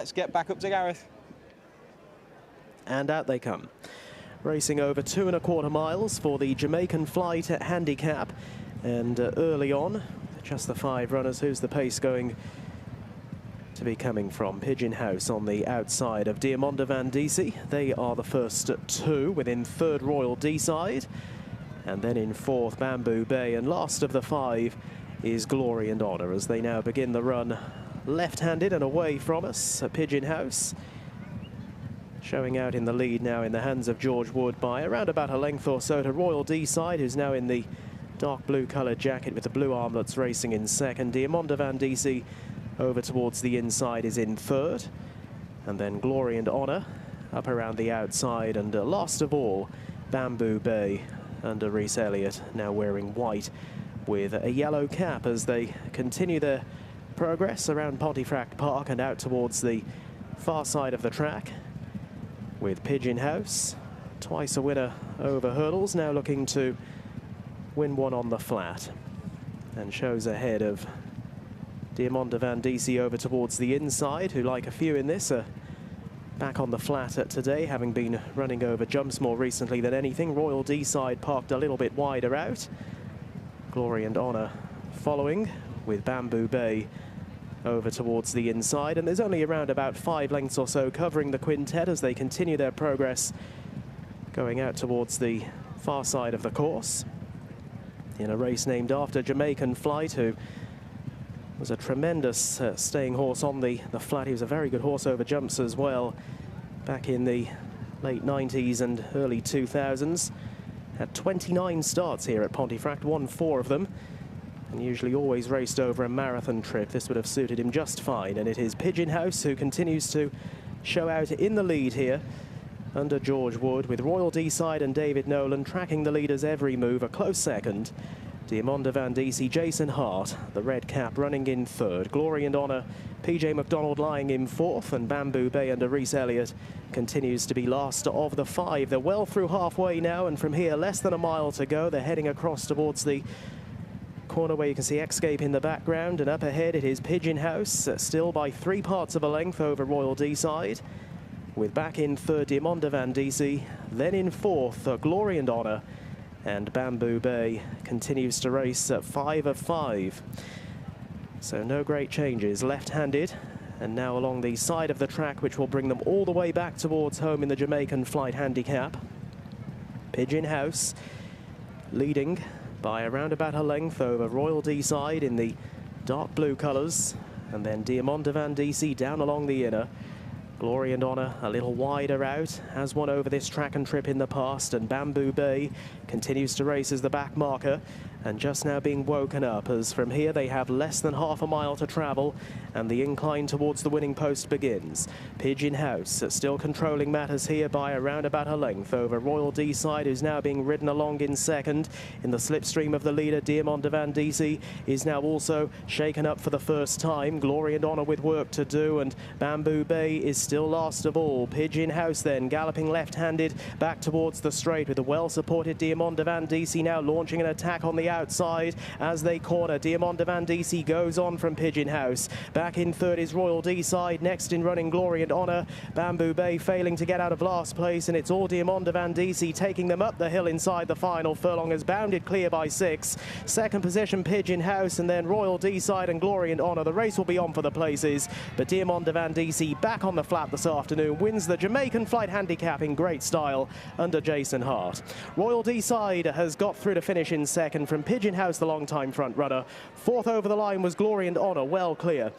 Let's get back up to Gareth. And out they come. Racing over 2¼ miles for the Jamaican Flight handicap. And early on, just the 5 runners. Who's the pace going to be coming from? Pigeon House on the outside of Diamanda Van Disi. They are the first 2, within 3rd Royal D-side. And then in 4th, Bamboo Bay. And last of the 5 is Glory and Honour, as they now begin the run left-handed and away from us. Pigeon House showing out in the lead now in the hands of George Wood by around about a length or so to Royal D-side, who's now in the dark blue coloured jacket with the blue armlets, racing in 2nd. Diamanda Van Disi over towards the inside is in 3rd. And then Glory and Honour up around the outside. And last of all, Bamboo Bay under Rhys Elliott, now wearing white with a yellow cap as they continue their progress around Pontefract Park and out towards the far side of the track, with Pigeon House, twice a winner over hurdles, now looking to win one on the flat, and shows ahead of Diamanda Van Disi over towards the inside, who, like a few in this, are back on the flat today, having been running over jumps more recently than anything. Royal D-side parked a little bit wider out. Glory and Honour following, with Bamboo Bay over towards the inside, and there's only around about 5 lengths or so covering the quintet as they continue their progress going out towards the far side of the course in a race named after Jamaican Flight, who was a tremendous staying horse on the flat. He was a very good horse over jumps as well back in the late 90s and early 2000s. Had 29 starts here at Pontefract, won 4 of them, and usually always raced over a marathon trip. This would have suited him just fine, and it is Pigeon House who continues to show out in the lead here under George Wood, with Royal D-side and David Nolan tracking the leaders every move. A close second, Diamanda Van Disi, Jason Hart, the red cap, running in 3rd. Glory and Honour, PJ McDonald lying in 4th, and Bamboo Bay under Rhys Elliott continues to be last of the 5. They're well through halfway now, and from here less than a mile to go. They're heading across towards the corner where you can see Escape in the background, and up ahead it is Pigeon House, still by 3 parts of a length over Royal D-side, with back in 3rd Diamanda Van Disi, then in 4th Glory and Honour, and Bamboo Bay continues to race at 5 of 5. So no great changes, left-handed, and now along the side of the track, which will bring them all the way back towards home in the Jamaican Flight handicap. Pigeon House leading by around about a length over Royal D-side in the dark blue colours, and then Diamanda Van Disi down along the inner. Glory and Honour a little wider out, has won over this track and trip in the past, and Bamboo Bay continues to race as the back marker, and just now being woken up, as from here they have less than half a mile to travel and the incline towards the winning post begins. Pigeon House still controlling matters here by around about a length over Royal D-side, who's now being ridden along in 2nd. In the slipstream of the leader, Diamanda Van Disi is now also shaken up for the first time. Glory and Honour with work to do, and Bamboo Bay is still last of all. Pigeon House then galloping left-handed back towards the straight, with a well-supported Diamanda Van Disi now launching an attack on the outside as they corner. Diamanda Van Disi goes on from Pigeon House. Back in 3rd is Royal D-side, next in running Glory and Honour. Bamboo Bay failing to get out of last place, and it's all Diamanda Van Disi taking them up the hill inside the final furlong, has bounded clear by 6. 2nd position Pigeon House, and then Royal D-side and Glory and Honour. The race will be on for the places, but Diamanda Van Disi back on the flat this afternoon, wins the Jamaican Flight handicap in great style under Jason Hart. Royal D-side has got through to finish in 2nd from Pigeon House, the long-time front runner. 4th over the line was Glory and Honour, well clear.